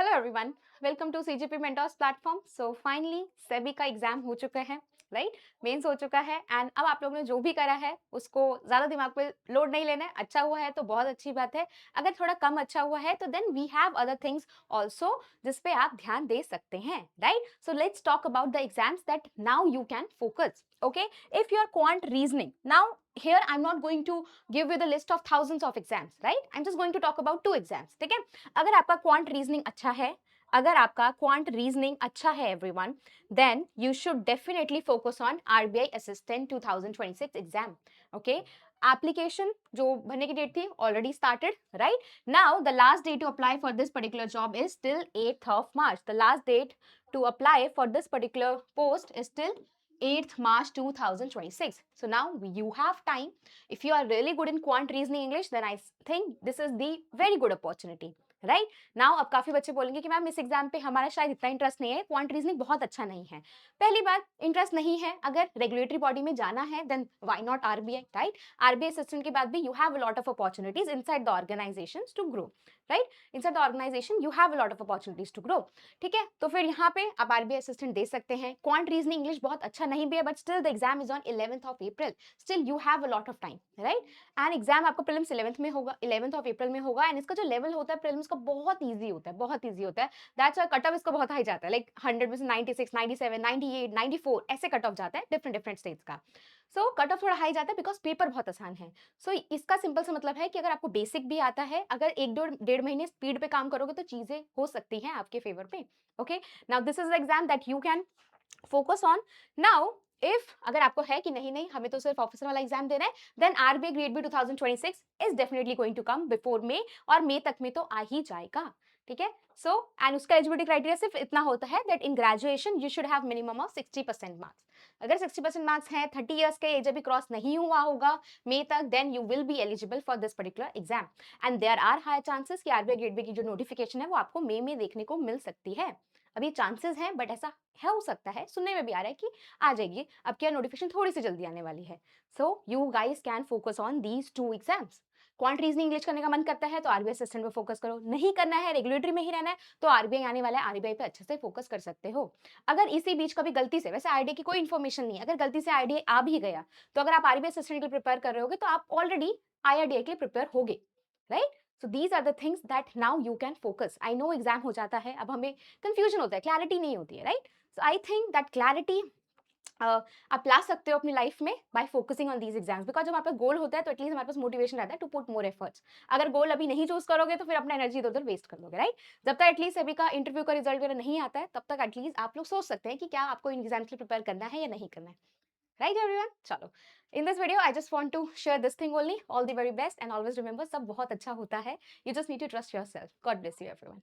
Hello everyone, welcome to CGP mentors platform. So finally SEBI का exam हो चुका है, राइट? मेंस हो चुका है एंड अब आप लोगों ने जो भी करा है उसको ज्यादा दिमाग पे लोड नहीं लेना है। अच्छा हुआ है तो बहुत अच्छी बात है, अगर थोड़ा कम अच्छा हुआ है तो then we have other things also जिस पे आप ध्यान दे सकते हैं, right? So let's talk about the exams that now you can focus. Okay, if you are quant reasoning, now here I'm not going to give you the list of thousands of exams, right? I'm just going to talk about 2 exams, ठीक है? अगर आपका quant reasoning अच्छा है, अगर आपका quant reasoning अच्छा है everyone, then you should definitely focus on RBI assistant 2026 exam. Okay, application जो भरने की डेट थी already started, right? Now the last date to apply for this particular job is till 8th of March. The last date to apply for this particular post is till 8th March 2026. So now you have time. If you are really good in quant reasoning English, then I think this is the very good opportunity. Right now अब काफी बच्चे बोलेंगे कि ma'am इस exam पे हमारा शायद इतना इंटरेस्ट नहीं है, क्वांट रीजनिंग बहुत अच्छा नहीं है। पहली बात, इंटरेस्ट नहीं है, अगर रेगुलेटरी बॉडी में जाना है then why not RBI, right? RBI assistant के बाद भी you have a lot of opportunities inside the organisations to grow, right? Inside the organisation you have a lot of opportunities to grow. ठीक है, तो फिर यहाँ पे आप आरबीआई असिस्टेंट दे सकते हैं। क्वांट रीजनिंग इंग्लिश बहुत अच्छा नहीं भी है, but still the exam is on 11th of April. Still you have a lot of time, right? And exam आपका प्रीलिम्स 11th में होगा, 11th of April में होगा। एंड इसका जो लेवल होता है प्रीलिम्स का बहुत ईजी होता है, बहुत ईजी होता है। दैट्स व्हाई कट ऑफ इसका बहुत हाई जाता है, लाइक 100 में से 96, 97, 98, 94 ऐसे कट ऑफ जाता है डिफरेंट डिफरेंट स्टेट्स का। सो कट ऑफ थोड़ा हाई जाता है बिकॉज पेपर बहुत आसान है। सो इसका सिंपल सा मतलब है कि अगर आपको बेसिक भी आता है, अगर एक डेढ़ महीने स्पीड पे काम करोगे तो चीजें हो सकती हैं आपके फेवर पे। Okay, now this is the exam that you can focus on. Now if अगर आपको है कि नहीं नहीं हमें तो सिर्फ ऑफिसर वाला एग्जाम देना है, then RBI grade B 2026 is definitely going to come before May, और मई तक में तो आ ही जाएगा। ठीक है, सो एंड उसका एलिजिबिलिटी क्राइटेरिया सिर्फ इतना होता है that in graduation you should have minimum of 60% marks. अगर 60% मार्क्स हैं, 30 इयर्स के एज अभी क्रॉस नहीं हुआ होगा मई तक, then you will be eligible for this particular exam. And there are high chances कि आरबीआई ग्रेड बी की जो नोटिफिकेशन है वो आपको मई में देखने को मिल सकती है। अभी चांसेस हैं, बट ऐसा है, हो सकता है, सुनने में भी आ रहा है कि आ जाएगी। अब क्या, नोटिफिकेशन थोड़ी सी जल्दी आने वाली है। So you guys can focus on these 2 exams. Quant reasoning English करने का मन करता है तो आरबीआई असिस्टेंट पे फोकस करो, नहीं करना है, रेगुलेटरी में ही रहना है, तो आरबीआई आने वाला है, आरबीआई पे अच्छे से फोकस कर सकते हो। अगर इसी बीच कभी गलती से, वैसे आरडीआई की कोई इन्फॉर्मेशन नहीं है, अगर गलती से आरडीआई आ भी गया, तो अगर आप आरबीआई असिस्टेंट के लिए प्रिपेयर कर रहे होगे तो आप ऑलरेडी आईआरडीआई के लिए प्रिपेयर होगे, right? So these are the things that now you can focus. I know exam हो जाता है, अब हमें कंफ्यूजन होता है, क्लैरिटी नहीं होती है, right? So I think that clarity आप ला सकते हो अपनी लाइफ में bye focusing on these exams, because जब हमारे पास गोल होता है तो एटलीस्ट हमारे पास मोटिवेशन रहता है टू पुट मोर एफर्ट्स। अगर गोल अभी नहीं चूज करोगे तो फिर अपना एनर्जी इधर उधर वेस्ट कर दोगे, राइट? जब तक एटलीस्ट अभी का इंटरव्यू का रिजल्ट वगैरह नहीं आता है, तब तक एटलीस्ट आप लोग सोच सकते हैं कि क्या आपको इन एग्जाम्स के लिए प्रिपेयर करना है या नहीं करना है, राइट एवरीवन? चलो, in this video I just want to share this thing only. All the very best and always remember, सब बहुत अच्छा होता है। You just need to trust yourself. God bless you everyone.